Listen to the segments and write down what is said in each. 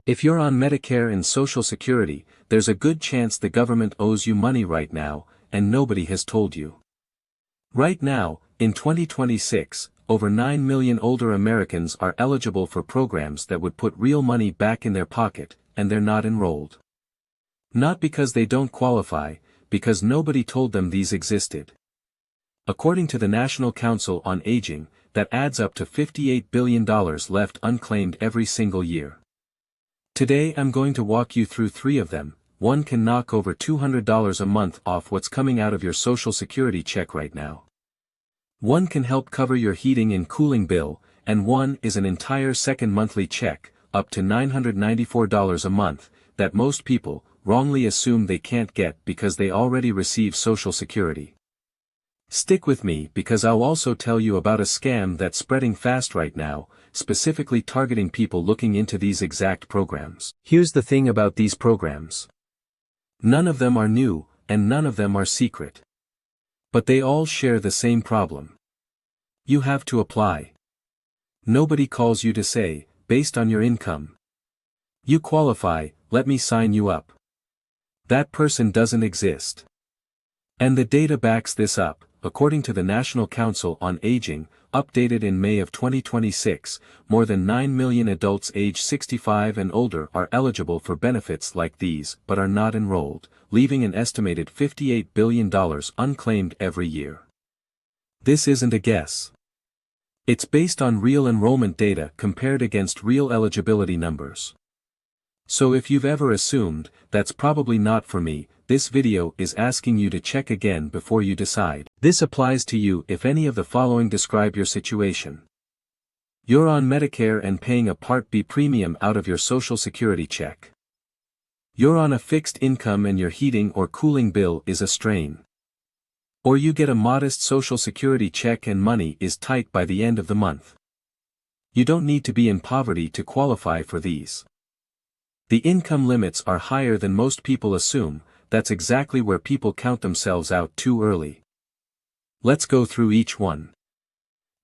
If you're on Medicare and Social Security, there's a good chance the government owes you money right now, and nobody has told you. Right now, in 2026, over 9 million older Americans are eligible for programs that would put real money back in their pocket, and they're not enrolled. Not because they don't qualify, because nobody told them these existed. According to the National Council on Aging, that adds up to $58 billion left unclaimed every single year. Today I'm going to walk you through 3 of them. One can knock over $200 a month off what's coming out of your Social Security check right now. One can help cover your heating and cooling bill, and one is an entire second monthly check, up to $994 a month, that most people wrongly assume they can't get because they already receive Social Security. Stick with me because I'll also tell you about a scam that's spreading fast right now, specifically targeting people looking into these exact programs. Here's the thing about these programs. None of them are new, and none of them are secret. But they all share the same problem. You have to apply. Nobody calls you to say, based on your income, you qualify, let me sign you up. That person doesn't exist. And the data backs this up. According to the National Council on Aging, updated in May of 2026, more than 9 million adults age 65 and older are eligible for benefits like these but are not enrolled, leaving an estimated $58 billion unclaimed every year. This isn't a guess. It's based on real enrollment data compared against real eligibility numbers. So if you've ever assumed, that's probably not for me, this video is asking you to check again before you decide. This applies to you if any of the following describe your situation. You're on Medicare and paying a Part B premium out of your Social Security check. You're on a fixed income and your heating or cooling bill is a strain. Or you get a modest Social Security check and money is tight by the end of the month. You don't need to be in poverty to qualify for these. The income limits are higher than most people assume. That's exactly where people count themselves out too early. Let's go through each one.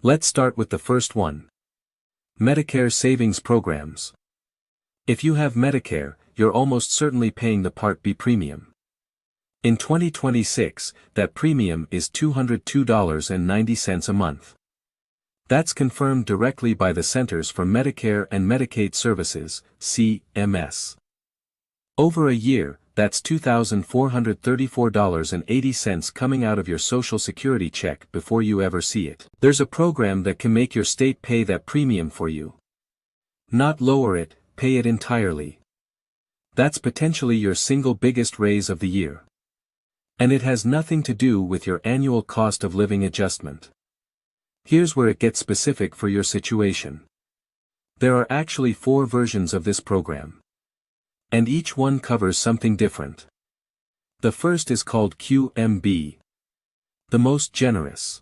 Let's start with the first one. Medicare Savings Programs. If you have Medicare, you're almost certainly paying the Part B premium. In 2026, that premium is $202.90 a month. That's confirmed directly by the Centers for Medicare and Medicaid Services, CMS. Over a year, that's $2,434.80 coming out of your Social Security check before you ever see it. There's a program that can make your state pay that premium for you. Not lower it, pay it entirely. That's potentially your single biggest raise of the year. And it has nothing to do with your annual cost of living adjustment. Here's where it gets specific for your situation. There are actually 4 versions of this program. And each one covers something different. The first is called QMB. The most generous.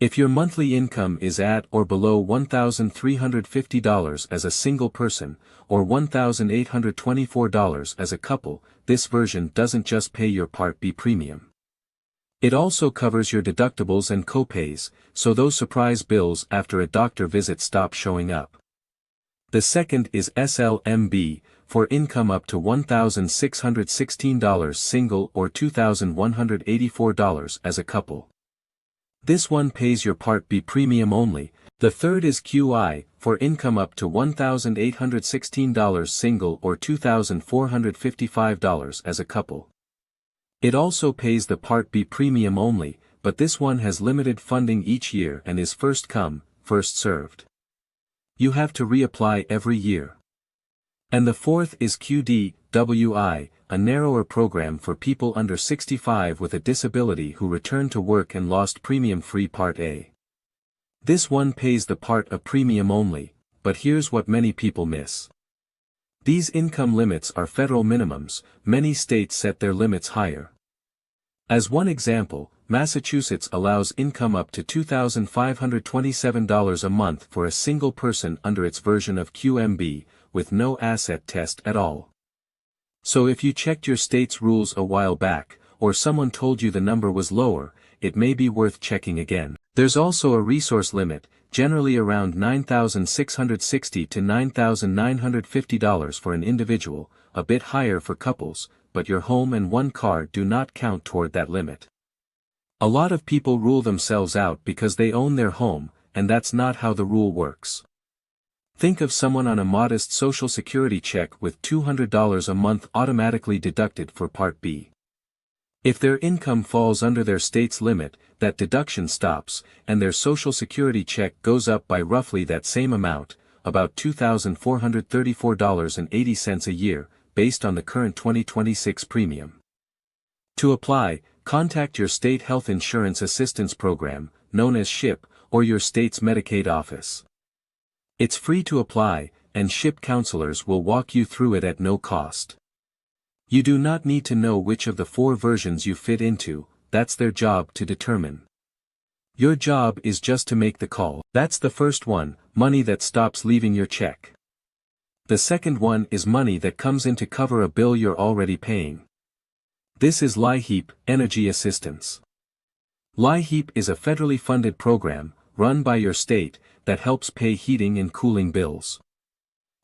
If your monthly income is at or below $1,350 as a single person, or $1,824 as a couple, this version doesn't just pay your Part B premium. It also covers your deductibles and copays, so those surprise bills after a doctor visit stop showing up. The second is SLMB, for income up to $1,616 single or $2,184 as a couple. This one pays your Part B premium only. The third is QI, for income up to $1,816 single or $2,455 as a couple. It also pays the Part B premium only, but this one has limited funding each year and is first come, first served. You have to reapply every year. And the fourth is QDWI, a narrower program for people under 65 with a disability who return to work and lost premium-free Part A. This one pays the Part A premium only, but here's what many people miss. These income limits are federal minimums, many states set their limits higher. As one example, Massachusetts allows income up to $2,527 a month for a single person under its version of QMB, with no asset test at all. So if you checked your state's rules a while back, or someone told you the number was lower, it may be worth checking again. There's also a resource limit, generally around $9,660 to $9,950 for an individual, a bit higher for couples, but your home and one car do not count toward that limit. A lot of people rule themselves out because they own their home, and that's not how the rule works. Think of someone on a modest Social Security check with $200 a month automatically deducted for Part B. If their income falls under their state's limit, that deduction stops, and their Social Security check goes up by roughly that same amount, about $2,434.80 a year, based on the current 2026 premium. To apply, contact your state health insurance assistance program, known as LIHEAP, or your state's Medicaid office. It's free to apply, and LIHEAP counselors will walk you through it at no cost. You do not need to know which of the 4 versions you fit into, that's their job to determine. Your job is just to make the call. That's the first one, money that stops leaving your check. The second one is money that comes in to cover a bill you're already paying. This is LIHEAP, Energy Assistance. LIHEAP is a federally funded program, run by your state, that helps pay heating and cooling bills.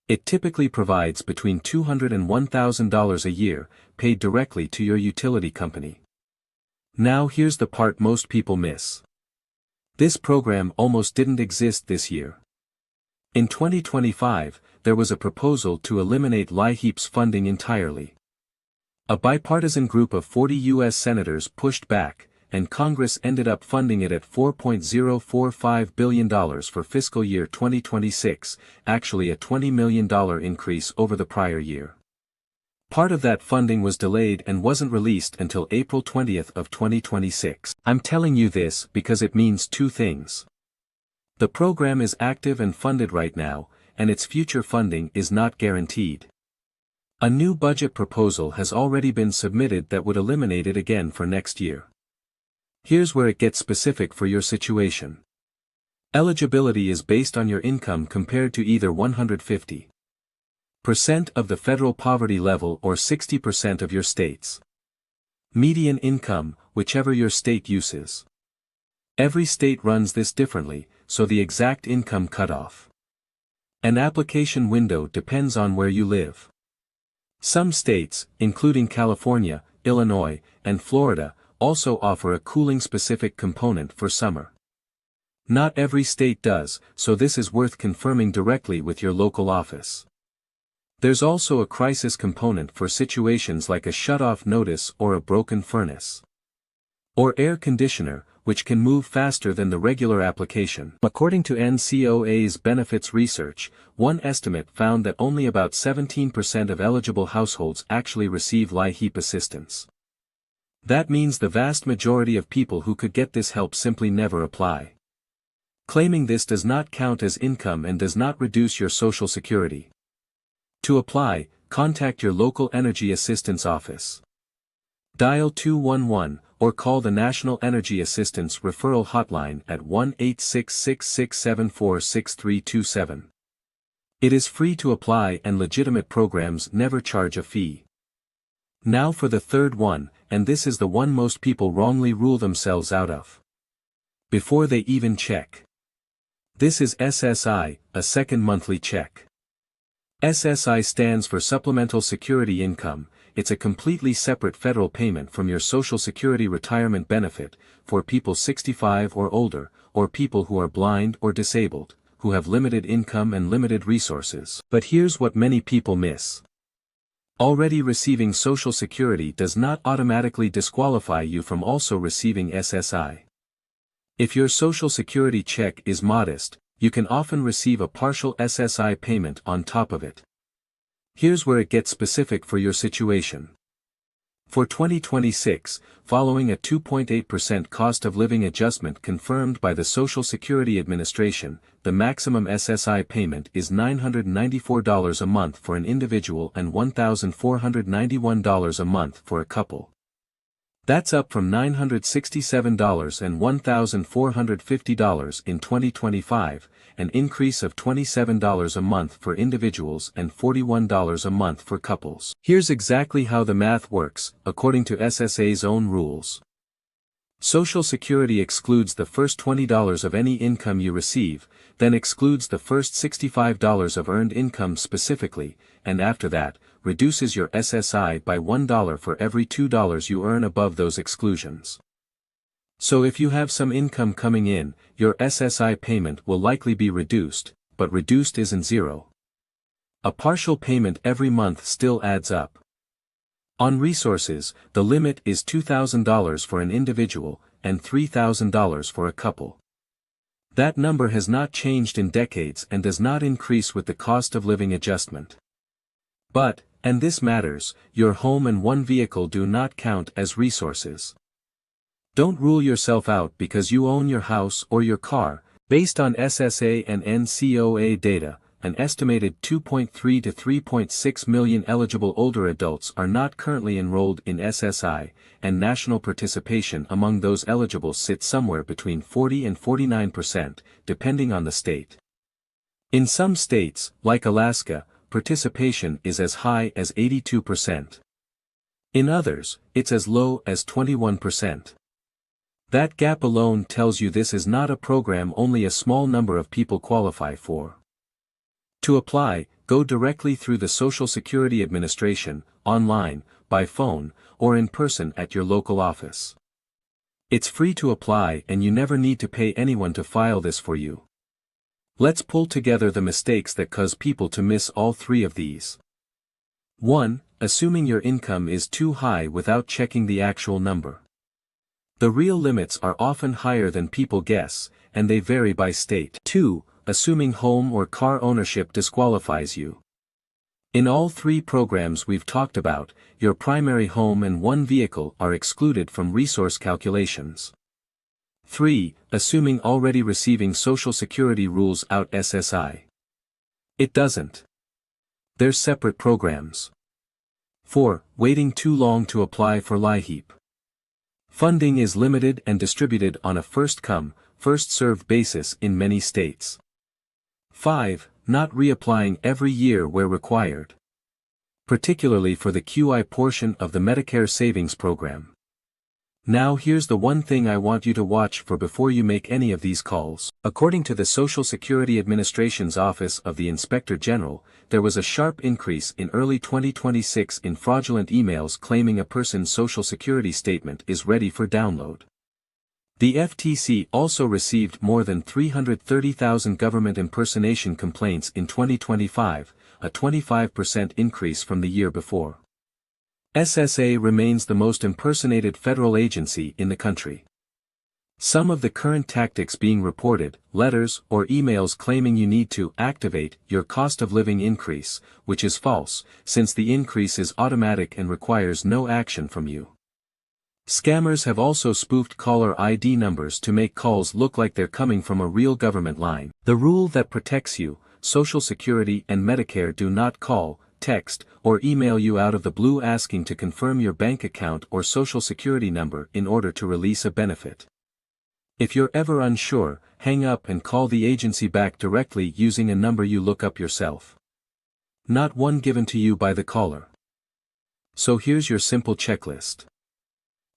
It typically provides between $200 and $1,000 a year, paid directly to your utility company. Now here's the part most people miss. This program almost didn't exist this year. In 2025, there was a proposal to eliminate LIHEAP's funding entirely. A bipartisan group of 40 U.S. senators pushed back, and Congress ended up funding it at $4.045 billion for fiscal year 2026, actually a $20 million increase over the prior year. Part of that funding was delayed and wasn't released until April 20th of 2026. I'm telling you this because it means 2 things. The program is active and funded right now, and its future funding is not guaranteed. A new budget proposal has already been submitted that would eliminate it again for next year. Here's where it gets specific for your situation. Eligibility is based on your income compared to either 150% of the federal poverty level or 60% of your state's median income, whichever your state uses. Every state runs this differently, so the exact income cutoff. An application window depends on where you live. Some states, including California, Illinois, and Florida, also offer a cooling-specific component for summer. Not every state does, so this is worth confirming directly with your local office. There's also a crisis component for situations like a shut-off notice or a broken furnace. Or air conditioner, which can move faster than the regular application. According to NCOA's benefits research, one estimate found that only about 17% of eligible households actually receive LIHEAP assistance. That means the vast majority of people who could get this help simply never apply. Claiming this does not count as income and does not reduce your Social Security. To apply, contact your local Energy Assistance Office. Dial 211, or call the National Energy Assistance Referral Hotline at 1-866-674-6327. It is free to apply and legitimate programs never charge a fee. Now for the third one, and this is the one most people wrongly rule themselves out of. Before they even check. This is SSI, a second monthly check. SSI stands for Supplemental Security Income. It's a completely separate federal payment from your Social Security retirement benefit, for people 65 or older, or people who are blind or disabled, who have limited income and limited resources. But here's what many people miss. Already receiving Social Security does not automatically disqualify you from also receiving SSI. If your Social Security check is modest, you can often receive a partial SSI payment on top of it. Here's where it gets specific for your situation. For 2026, following a 2.8% cost of living adjustment confirmed by the Social Security Administration, the maximum SSI payment is $994 a month for an individual and $1,491 a month for a couple. That's up from $967 and $1,450 in 2025, an increase of $27 a month for individuals and $41 a month for couples. Here's exactly how the math works, according to SSA's own rules. Social Security excludes the first $20 of any income you receive, then excludes the first $65 of earned income specifically, and after that, reduces your SSI by $1 for every $2 you earn above those exclusions. So if you have some income coming in, your SSI payment will likely be reduced, but reduced isn't zero. A partial payment every month still adds up. On resources, the limit is $2,000 for an individual, and $3,000 for a couple. That number has not changed in decades and does not increase with the cost of living adjustment. But, and this matters, your home and one vehicle do not count as resources. Don't rule yourself out because you own your house or your car. Based on SSA and NCOA data, an estimated 2.3 to 3.6 million eligible older adults are not currently enrolled in SSI, and national participation among those eligible sits somewhere between 40 and 49%, depending on the state. In some states, like Alaska, participation is as high as 82%. In others, it's as low as 21%. That gap alone tells you this is not a program only a small number of people qualify for. To apply, go directly through the Social Security Administration, online, by phone, or in person at your local office. It's free to apply and you never need to pay anyone to file this for you. Let's pull together the mistakes that cause people to miss all three of these. 1. Assuming your income is too high without checking the actual number. The real limits are often higher than people guess, and they vary by state. 2. Assuming home or car ownership disqualifies you. In all three programs we've talked about, your primary home and one vehicle are excluded from resource calculations. 3. Assuming already receiving Social Security rules out SSI. It doesn't. They're separate programs. 4. Waiting too long to apply for LIHEAP. Funding is limited and distributed on a first-come, first-served basis in many states. 5. Not reapplying every year where required. Particularly for the QI portion of the Medicare Savings Program. Now here's the one thing I want you to watch for before you make any of these calls. According to the Social Security Administration's Office of the Inspector General, there was a sharp increase in early 2026 in fraudulent emails claiming a person's Social Security statement is ready for download. The FTC also received more than 330,000 government impersonation complaints in 2025, a 25% increase from the year before. SSA remains the most impersonated federal agency in the country. Some of the current tactics being reported, letters or emails claiming you need to activate your cost of living increase, which is false, since the increase is automatic and requires no action from you. Scammers have also spoofed caller ID numbers to make calls look like they're coming from a real government line. The rule that protects you, Social Security and Medicare do not call, text, or email you out of the blue asking to confirm your bank account or Social Security number in order to release a benefit. If you're ever unsure, hang up and call the agency back directly using a number you look up yourself. Not one given to you by the caller. So here's your simple checklist.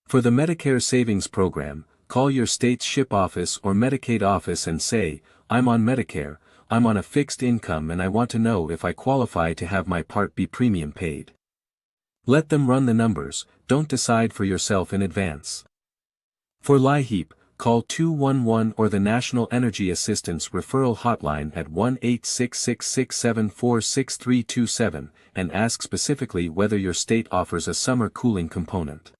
For the Medicare Savings Program, call your state's SHIP office or Medicaid office and say, "I'm on Medicare, I'm on a fixed income and I want to know if I qualify to have my Part B premium paid." Let them run the numbers, don't decide for yourself in advance. For LIHEAP, call 211 or the National Energy Assistance Referral Hotline at 1-866-674-6327 and ask specifically whether your state offers a summer cooling component.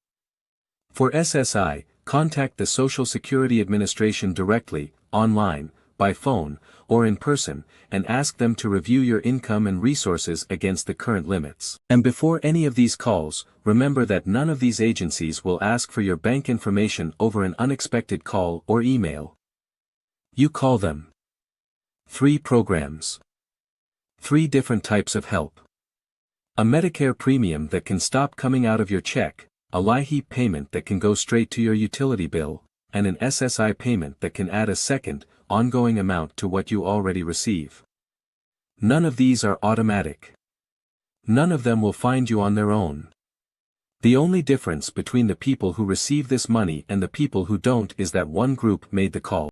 For SSI, contact the Social Security Administration directly, online, by phone, or in person, and ask them to review your income and resources against the current limits. And before any of these calls, remember that none of these agencies will ask for your bank information over an unexpected call or email. You call them. 3 programs. 3 different types of help. A Medicare premium that can stop coming out of your check, a LIHEAP payment that can go straight to your utility bill, and an SSI payment that can add a second, ongoing amount to what you already receive. None of these are automatic. None of them will find you on their own. The only difference between the people who receive this money and the people who don't is that one group made the call.